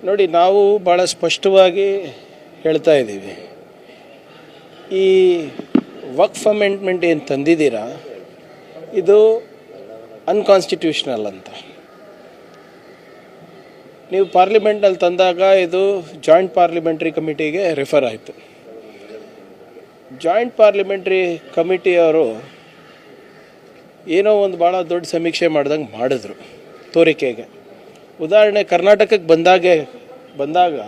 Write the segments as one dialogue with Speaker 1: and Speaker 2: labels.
Speaker 1: ನೋಡಿ, ನಾವು ಭಾಳ ಸ್ಪಷ್ಟವಾಗಿ ಹೇಳ್ತಾ ಇದ್ದೀವಿ. ಈ ವಕ್ಫ್ ಅಮೆಂಡ್ಮೆಂಟ್ ಏನು ತಂದಿದ್ದೀರಾ, ಇದು ಅನ್ಕಾನ್ಸ್ಟಿಟ್ಯೂಷನಲ್ ಅಂತ. ನೀವು ಪಾರ್ಲಿಮೆಂಟ್ನಲ್ಲಿ ತಂದಾಗ ಇದು ಜಾಯಿಂಟ್ ಪಾರ್ಲಿಮೆಂಟ್ರಿ ಕಮಿಟಿಗೆ ರೆಫರ್ ಆಯಿತು. ಜಾಯಿಂಟ್ ಪಾರ್ಲಿಮೆಂಟ್ರಿ ಕಮಿಟಿಯವರು ಏನೋ ಒಂದು ಭಾಳ ದೊಡ್ಡ ಸಮೀಕ್ಷೆ ಮಾಡ್ದಂಗೆ ಮಾಡಿದ್ರು ತೋರಿಕೆಗೆ. ಉದಾಹರಣೆ, ಕರ್ನಾಟಕಕ್ಕೆ ಬಂದಾಗ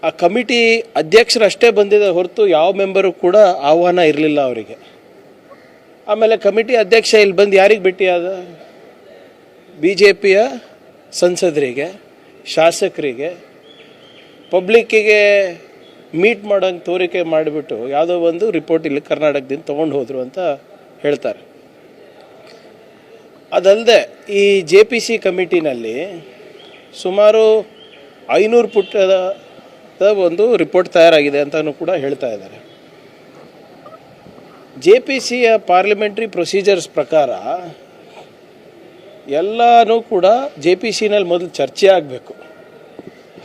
Speaker 1: ಆ ಕಮಿಟಿ ಅಧ್ಯಕ್ಷರಷ್ಟೇ ಬಂದಿದೆ ಹೊರತು ಯಾವ ಮೆಂಬರು ಕೂಡ ಆಹ್ವಾನ ಇರಲಿಲ್ಲ ಅವರಿಗೆ. ಆಮೇಲೆ ಕಮಿಟಿ ಅಧ್ಯಕ್ಷ ಇಲ್ಲಿ ಬಂದು ಯಾರಿಗೆ ಭೇಟಿಯಾದ? BJPಯ ಸಂಸದರಿಗೆ, ಶಾಸಕರಿಗೆ, ಪಬ್ಲಿಕ್ಕಿಗೆ ಮೀಟ್ ಮಾಡೋಂಗೆ ತೋರಿಕೆ ಮಾಡಿಬಿಟ್ಟು ಯಾವುದೋ ಒಂದು ರಿಪೋರ್ಟ್ ಇಲ್ಲಿ ಕರ್ನಾಟಕದಿಂದ ತೊಗೊಂಡು ಹೋದರು ಅಂತ ಹೇಳ್ತಾರೆ. ಅದಲ್ಲದೆ ಈ JPC ಕಮಿಟಿನಲ್ಲಿ ಸುಮಾರು 500 ಪುಟದ ಒಂದು ರಿಪೋರ್ಟ್ ತಯಾರಾಗಿದೆ ಅಂತಲೂ ಕೂಡ ಹೇಳ್ತಾ ಇದ್ದಾರೆ. JPCಯ ಪಾರ್ಲಿಮೆಂಟ್ರಿ ಪ್ರೊಸೀಜರ್ಸ್ ಪ್ರಕಾರ ಎಲ್ಲನೂ ಕೂಡ JPCನಲ್ಲಿ ಮೊದಲು ಚರ್ಚೆ ಆಗಬೇಕು.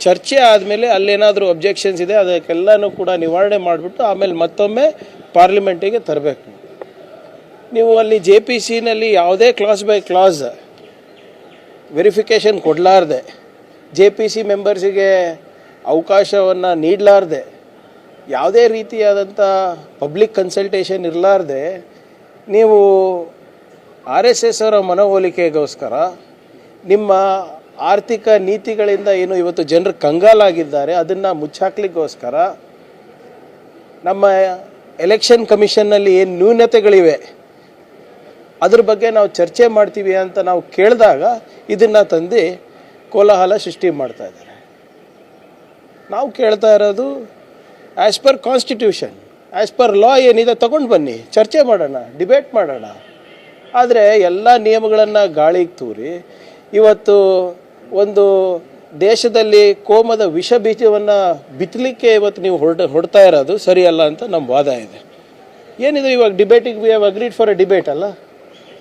Speaker 1: ಚರ್ಚೆ ಆದಮೇಲೆ ಅಲ್ಲೇನಾದರೂ ಅಬ್ಜೆಕ್ಷನ್ಸ್ ಇದೆ ಅದಕ್ಕೆಲ್ಲನೂ ಕೂಡ ನಿವಾರಣೆ ಮಾಡಿಬಿಟ್ಟು ಆಮೇಲೆ ಮತ್ತೊಮ್ಮೆ ಪಾರ್ಲಿಮೆಂಟಿಗೆ ತರಬೇಕು. ನೀವು ಅಲ್ಲಿ JPCನಲ್ಲಿ ಯಾವುದೇ ಕ್ಲಾಸ್ ಬೈ ಕ್ಲಾಸ್ ವೆರಿಫಿಕೇಷನ್ ಕೊಡಲಾರ್ದೆ, JPC ಮೆಂಬರ್ಸಿಗೆ ಅವಕಾಶವನ್ನು ನೀಡಲಾರ್ದೆ, ಯಾವುದೇ ರೀತಿಯಾದಂಥ ಪಬ್ಲಿಕ್ ಕನ್ಸಲ್ಟೇಷನ್ ಇರಲಾರ್ದೆ ನೀವು RSS ಅವರ ಮನವೊಲಿಕೆಗೋಸ್ಕರ ನಿಮ್ಮ ಆರ್ಥಿಕ ನೀತಿಗಳಿಂದ ಏನು ಇವತ್ತು ಜನರು ಕಂಗಾಲಾಗಿದ್ದಾರೆ ಅದನ್ನು ಮುಚ್ಚಾಕ್ಲಿಕ್ಕೋಸ್ಕರ ನಮ್ಮ ಎಲೆಕ್ಷನ್ ಕಮಿಷನ್ನಲ್ಲಿ ಏನು ನ್ಯೂನತೆಗಳಿವೆ ಅದ್ರ ಬಗ್ಗೆ ನಾವು ಚರ್ಚೆ ಮಾಡ್ತೀವಿ ಅಂತ ನಾವು ಕೇಳಿದಾಗ ಇದನ್ನು ತಂದು ಕೋಲಾಹಲ ಸೃಷ್ಟಿ ಮಾಡ್ತಾ ಇದ್ದಾರೆ. ನಾವು ಕೇಳ್ತಾ ಇರೋದು as per constitution, as per law ಏನಿದೆ ತಗೊಂಡು ಬನ್ನಿ, ಚರ್ಚೆ ಮಾಡೋಣ, ಡಿಬೇಟ್ ಮಾಡೋಣ. ಆದರೆ ಎಲ್ಲ ನಿಯಮಗಳನ್ನು ಗಾಳಿಗೆ ತೂರಿ ಇವತ್ತು ಒಂದು ದೇಶದಲ್ಲಿ ಕೋಮದ ವಿಷ ಬೀಜವನ್ನು ಬಿತ್ತಲಿಕ್ಕೆ ಇವತ್ತು ನೀವು ಹೊಡ್ತಾ ಇರೋದು ಸರಿಯಲ್ಲ ಅಂತ ನಮ್ಮ ವಾದ ಇದೆ. ಏನಿದೆ ಇವಾಗ ಡಿಬೇಟಿಗೆ we have agreed for a debate ಅಲ್ಲ,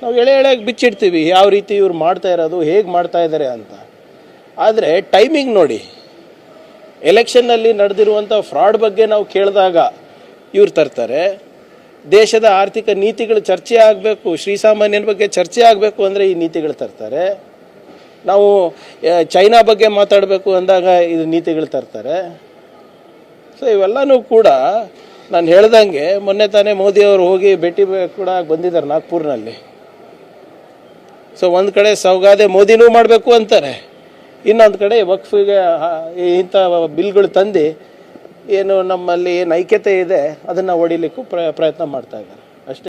Speaker 1: ನಾವು ಎಳೆಯಾಗಿ ಬಿಚ್ಚಿಡ್ತೀವಿ ಯಾವ ರೀತಿ ಇವ್ರು ಮಾಡ್ತಾ ಇರೋದು, ಹೇಗೆ ಮಾಡ್ತಾ ಇದ್ದಾರೆ ಅಂತ. ಆದರೆ ಟೈಮಿಂಗ್ ನೋಡಿ, ಎಲೆಕ್ಷನ್ನಲ್ಲಿ ನಡೆದಿರುವಂಥ ಫ್ರಾಡ್ ಬಗ್ಗೆ ನಾವು ಕೇಳಿದಾಗ ಇವ್ರು ತರ್ತಾರೆ. ದೇಶದ ಆರ್ಥಿಕ ನೀತಿಗಳು ಚರ್ಚೆ ಆಗಬೇಕು, ಶ್ರೀಸಾಮಾನ್ಯನ ಬಗ್ಗೆ ಚರ್ಚೆ ಆಗಬೇಕು ಅಂದರೆ ಈ ನೀತಿಗಳು ತರ್ತಾರೆ. ನಾವು ಚೈನಾ ಬಗ್ಗೆ ಮಾತಾಡಬೇಕು ಅಂದಾಗ ಇದು ನೀತಿಗಳು ತರ್ತಾರೆ. ಸೊ ಇವೆಲ್ಲನೂ ಕೂಡ ನಾನು ಹೇಳ್ದಂಗೆ ಮೊನ್ನೆ ತಾನೇ ಮೋದಿಯವರು ಹೋಗಿ ಭೇಟಿ ಕೂಡ ಬಂದಿದ್ದಾರೆ ನಾಗ್ಪುರ್ನಲ್ಲಿ. ಸೊ ಒಂದು ಕಡೆ ಸೌಗಾದೆ ಮೋದಿನೂ ಮಾಡಬೇಕು ಅಂತಾರೆ, ಇನ್ನೊಂದು ಕಡೆ ವಕ್ಫಿಗೆ ಇಂಥ ಬಿಲ್ಗಳು ತಂದು ಏನು ನಮ್ಮಲ್ಲಿ ಏನು ಐಕ್ಯತೆ ಇದೆ ಅದನ್ನು ಹೊಡಿಲಿಕ್ಕೂ ಪ್ರಯತ್ನ ಮಾಡ್ತಾ ಇದ್ದಾರೆ.